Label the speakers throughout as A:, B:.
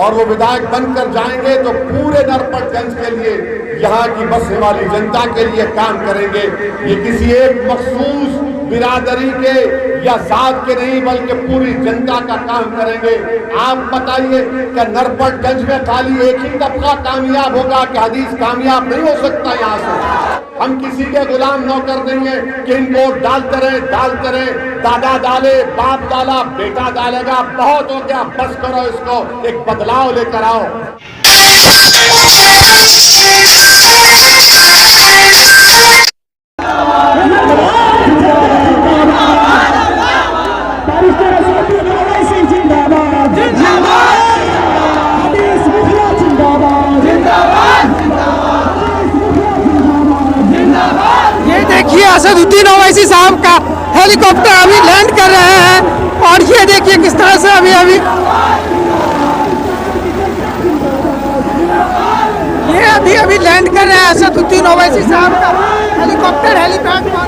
A: और वो विधायक बनकर जाएंगे तो पूरे नरपतगंज के लिए, यहाँ की बसने वाली जनता के लिए काम करेंगे। ये किसी एक मखसूस बिरादरी के या जात के नहीं, बल्कि पूरी जनता का काम करेंगे। आप बताइए क्या नरपतगंज में खाली एक ही तबका कामयाब होगा कि हदीस कामयाब नहीं हो सकता? यहाँ से हम किसी के गुलाम नौकर नहीं है कि इनको डालते रहे दादा डाले, बाप डाला, बेटा डालेगा, बहुत हो गया, बस करो, इसको एक बदलाव लेकर आओ।
B: देखिए असदुद्दीन ओवैसी साहब का हेलीकॉप्टर अभी लैंड कर रहे हैं और ये देखिए किस तरह से अभी लैंड कर रहे हैं असदुद्दीन ओवैसी साहब का हेलीकॉप्टर हेलीपैड पर।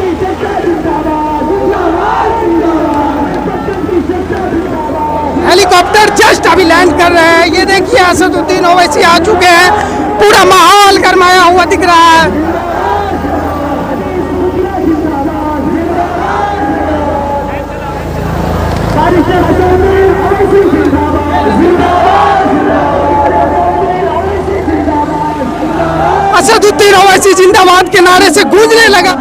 B: हेलीकॉप्टर जस्ट अभी लैंड कर रहे हैं। ये देखिए असदुद्दीन ओवैसी आ चुके हैं, पूरा माहौल गरमाया हुआ दिख रहा है। असदुद्दीन ओवैसी जिंदाबाद के नारे से गूंजने लगा।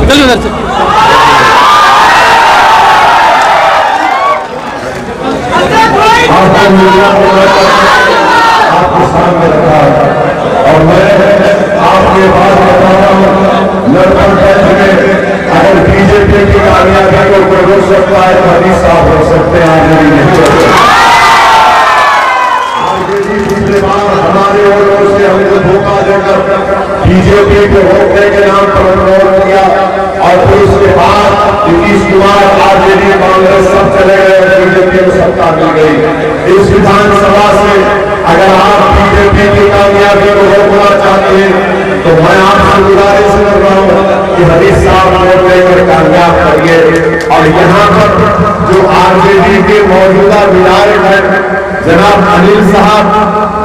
B: चलो उधर से।
C: आपके सामने रखा और मैं आपके पास बता रहा हूँ, नरपतगंज में अगर बीजेपी की कामयाबी को कोई रोक सकता है तो हदीस साहब रोक सकते हैं, आगे नहीं चलते। पिछले बार हमारे ओर से हमें जो धोखा देकर बीजेपी को रोकने के नाम पर अनुरोध किया और फिर उसके बाद नीतीश कुमार, आरजेडी, कांग्रेस सब चले गए, बीजेपी को सत्ता मिल गई। इस विधानसभा से अगर आप बीजेपी की कामयाबी को रोकना चाहते हैं तो मैं आपसे गुजारिश कर रहा हूँ कि हदीस साहब वोट देकर कामयाब करिए। और यहाँ पर जो आरजेडी के मौजूदा विधायक हैं जनाब अनिल साहब,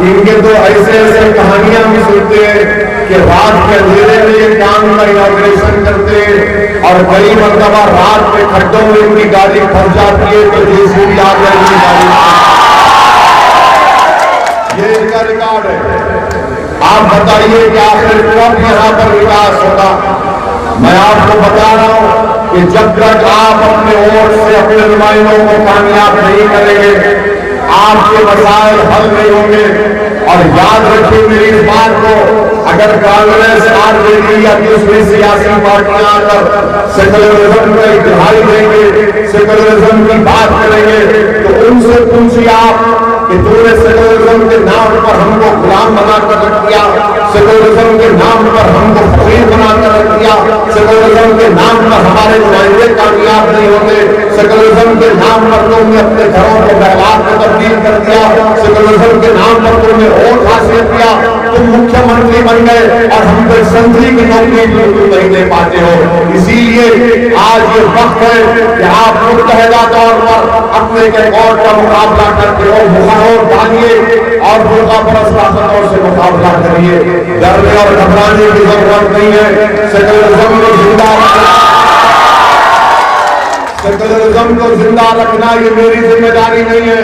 C: इनके तो ऐसे कहानियां भी सुनते हैं कि रात के अंधेरे में ये काम का इनॉग्रेशन करते हैं और कई मरतबा रात में खड्डों में उनकी गाड़ी फंस जाती है तो जेसीबी आ गई उनकी गाड़ी। ये इनका रिकॉर्ड है। आप बताइए कि आखिर कब यहाँ पर विकास होगा? मैं आपको बता रहा हूँ कि जब तक आप अपने वोट से अपने नुमाइंदों को कामयाब नहीं करेंगे, आपके मसाइल हल नहीं होंगे। और याद रखिए मेरी इस बात को, अगर कांग्रेस, आरजेडी या दूसरी सियासी पार्टियां आकर सेकुलरिज्म का इतिहास देंगे, सेकुलरिज्म की बात करेंगे, तो उनसे पूछिए आप कि तूने सेकुलरिज्म के नाम पर हमको गुलाम बनाकर रख दिया, सेकुलरिज्म के नाम पर हमको फकीर बनाकर रख दिया, सेकुलरिज्म के नाम पर हमारे नुमाइंदे कामयाब नहीं होते, सेकुलरिज्म के नाम पर तुमने अपने घरों को बैलात में तब्दील कर दिया, सेकुलरिज्म के नाम पर तुमने वोट हासिल किया, तुम मुख्यमंत्री बन गए और हम तो संतरी की नौकरी बिल्कुल नहीं दे पाते हो। इसीलिए आज ये वक्त है कि आप मुत्तहिदा तौर पर अपने के और का मुकाबला करते हो, मुखारों डालिए और मुल्का परस्त ताकतों से मुकाबला करिए। डरने और घबराने की जरूरत नहीं है। सेकुलरिज्म को जिंदा रखना, सेकुलरिज्म को जिंदा रखना ये मेरी जिम्मेदारी नहीं है।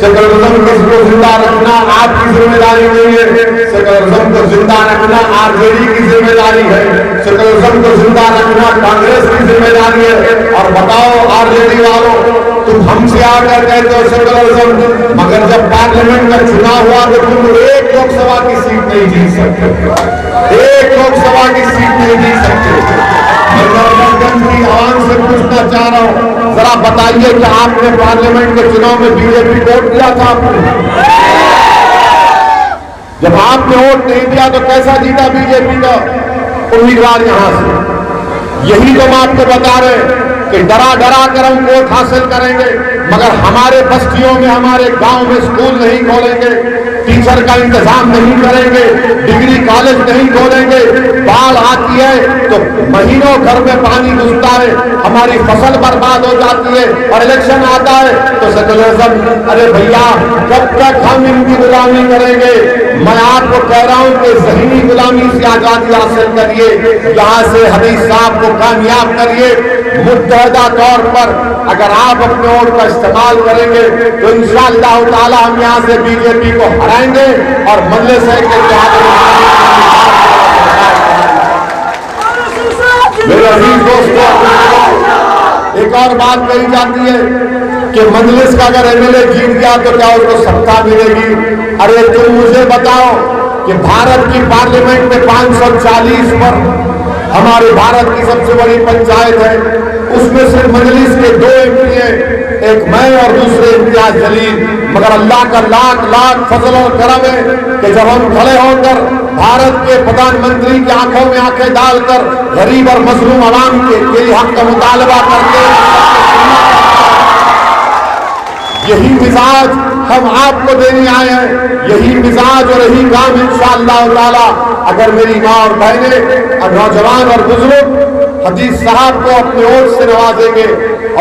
C: सेकुलरिज्म को जिंदा रखना आपकी जिम्मेदारी नहीं है। सेकुलरिज्म को जिंदा रखना आरजेडी की जिम्मेदारी है। सेकुलरिज्म को जिंदा रखना कांग्रेस की जिम्मेदारी है। और बताओ आरजेडी वालों, तुम हमसे आकर कहते हो सेकुलरिज्म, मगर जब पार्लियामेंट का चुनाव हुआ तो तुम एक लोकसभा की सीट नहीं जीत सकते, एक लोकसभा की सीट नहीं जीत सकते। नरपतगंज की आवाम से पूछना चाह रहा हूं, जरा बताइए कि आपने पार्लियामेंट के चुनाव में बीजेपी को वोट दिया था? जब आपने वोट नहीं दिया तो कैसा जीता बीजेपी का उम्मीदवार यहां से? यही तो हम आपको बता रहे हैं कि डरा डरा कर हम वोट हासिल करेंगे, मगर हमारे बस्तियों में, हमारे गांव में स्कूल नहीं खोलेंगे, टीचर का इंतजाम नहीं करेंगे, डिग्री कॉलेज नहीं खोलेंगे, बाढ़ आती है तो महीनों घर में पानी घुसता है, हमारी फसल बर्बाद हो जाती है, और इलेक्शन आता है तो सेकुलरिज्म। अरे भैया, कब तक हम इनकी गुलामी करेंगे? मैं आपको कह रहा हूं कि ज़हीनी गुलामी से आजादी हासिल करिए, यहां से हदीस साहब को कामयाब करिए। मुत्तहदा तौर पर अगर आप अपने वोट का इस्तेमाल करेंगे तो इंशाअल्लाह ताला हम यहां से बीजेपी को हराएंगे और मजलिस के मेरे अजीज दोस्तों, एक और बात कही जाती है कि मजलिस का अगर एमएलए जीत गया तो क्या उसको सत्ता मिलेगी? अरे तुम मुझे बताओ कि भारत की पार्लियामेंट में 540 पर हमारे भारत की सबसे बड़ी पंचायत है, उसमें से मजलिस के 2 एमपी हैं, एक मैं और दूसरे इम्तियाज जलील। मगर अल्लाह का लाख लाख फजल और करम है कि जब हम खड़े होकर भारत के प्रधानमंत्री की आंखों में आंखें डालकर गरीब और मजलूम आवाम के हक का मुतालबा करते हैं, यही मिजाज हम आपको देने आए हैं, यही मिजाज और यही काम इंशाअल्लाह ताला अगर मेरी माँ और बहनें और नौजवान और बुजुर्ग हदीस साहब को अपने वोट से नवाजेंगे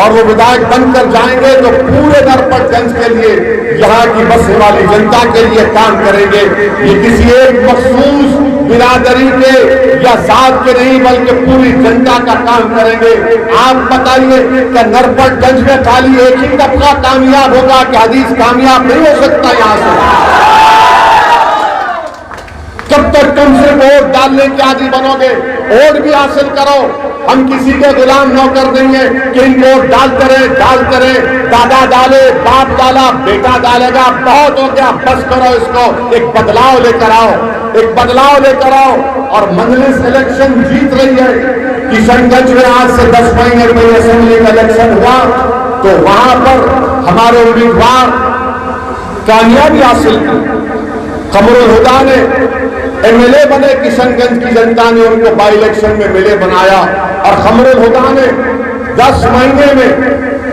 C: और वो विधायक बनकर जाएंगे तो पूरे नरपतगंज के लिए, यहाँ की बसने वाली जनता के लिए काम करेंगे। ये किसी एक मखसूस बिरादरी के या जात के नहीं बल्कि पूरी जनता का काम करेंगे। आप बताइए कि नरपतगंज में खाली एक ही तबका कामयाब होगा कि हदीस कामयाब नहीं हो सकता? यहाँ से जब तक तुम सिर्फ वोट डालने के आदि बनोगे, वोट भी हासिल करो, हम किसी के गुलाम नौकर देंगे कि इनको वोट डालते रहे, दादा डाले, बाप डाला, बेटा डालेगा, बहुत हो गया, बस करो इसको, एक बदलाव लेकर आओ, एक बदलाव लेकर आओ। और मजलिस इलेक्शन जीत रही है। किशनगंज में आज से 10 महीने पहले असेंबली का इलेक्शन हुआ तो वहां पर हमारे उम्मीदवार कामयाबी हासिल की। कमरुल हुदा ने एमएलए बने, किशनगंज की जनता ने उनको बाई इलेक्शन में एमएलए बनाया और कमरुल हुदा ने 10 महीने में,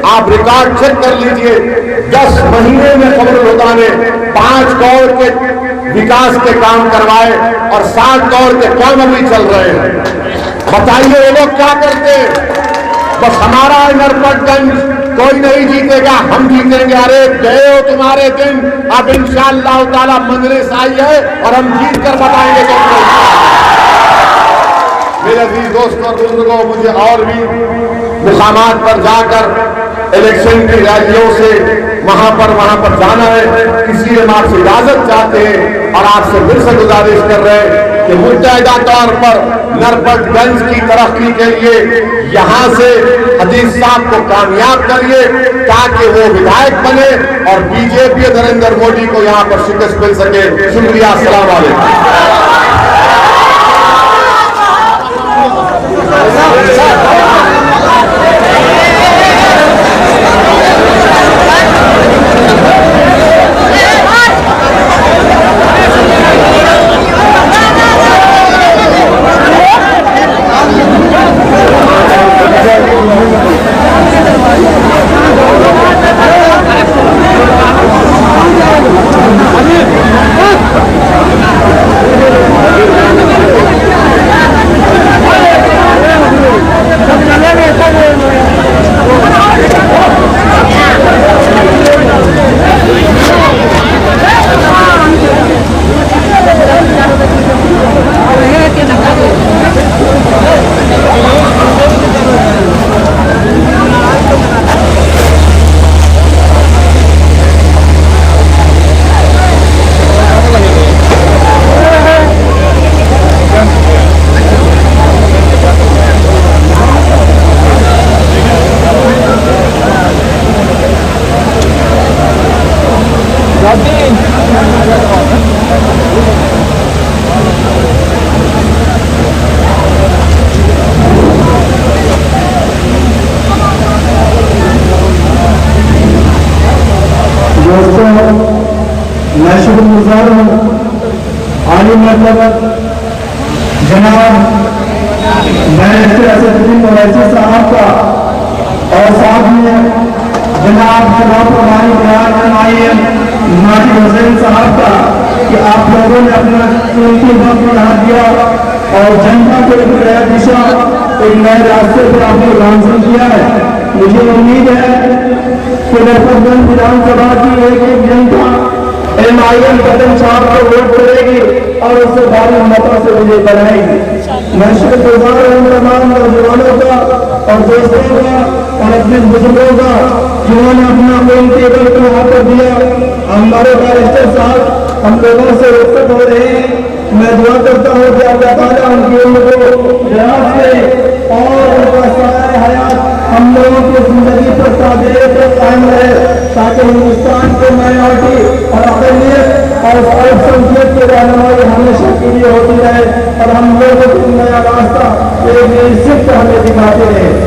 C: आप रिकॉर्ड चेक कर लीजिए, 10 महीने में कमरुल हुदा ने 5 करोड़ के विकास के काम करवाए और 60 करोड़ के काम अभी चल रहे हैं। बताइए ये लोग क्या करते हैं? बस हमारा नरपतगंज कोई नहीं जीतेगा, हम जीतेंगे। अरे गए हो तुम्हारे दिन, अब इंशाअल्लाह ताला मजलिस आई है और हम जीत कर बताएंगे तुमको। मेरे अजीज दोस्तों और बुजुर्गों, मुझे और भी मुकामात पर जाकर इलेक्शन की रैलियों से वहां पर जाना है, इसलिए हम आपसे इजाजत चाहते हैं और आपसे फिर से गुजारिश कर रहे हैं कि मुत्तहदा तौर पर नरपतगंज की तरक्की के लिए यहां से हदीस साहब को कामयाब करिए ताकि वो विधायक बने और बीजेपी नरेंद्र मोदी को यहां पर शिकस्त मिल सके। शुक्रिया, अस्सलाम वालेकुम।
D: शुक्रगुजार हूँ आली मतलब जनाब बैरिस्टर असदुद्दीन ओवैसी साहब का और साथ में जनाब प्रधान IAM नाजिर हुसैन साहब का कि आप लोगों ने अपना कीमती वक्त बढ़ा दिया और जनता को एक नया दिशा एक नए रास्ते पर आपने गामजन किया है। मुझे उम्मीद है कि नरपतगंज विधानसभा की एक जनता MIM कदम साहब को वोट करेगी और उससे भारी मतों से विजय बनाएगी। मैं शुक्रगुजार हूँ तमाम नौजवानों का और दोस्तों का और अपने बुजुर्गों का जिन्होंने अपना कीमती वक्त वहाँ पर दिया। हमारे बैरिस्टर साहब हम लोगों से रुखसत हो रहे हैं। मैं दुआ करता हूँ कि अल्लाह ताला उनकी उम्र को दराज करे और उनका साया हयात हम लोगों की जिंदगी पर कायम रहे, ताकि हिंदुस्तान के माइनॉरिटी और अक़लियत और अल्पसंख्यक की रहनुमाई हमेशा के लिए होती रहे और हम लोगों को नया रास्ता एक नई सिफ्त हमें दिखाते रहे।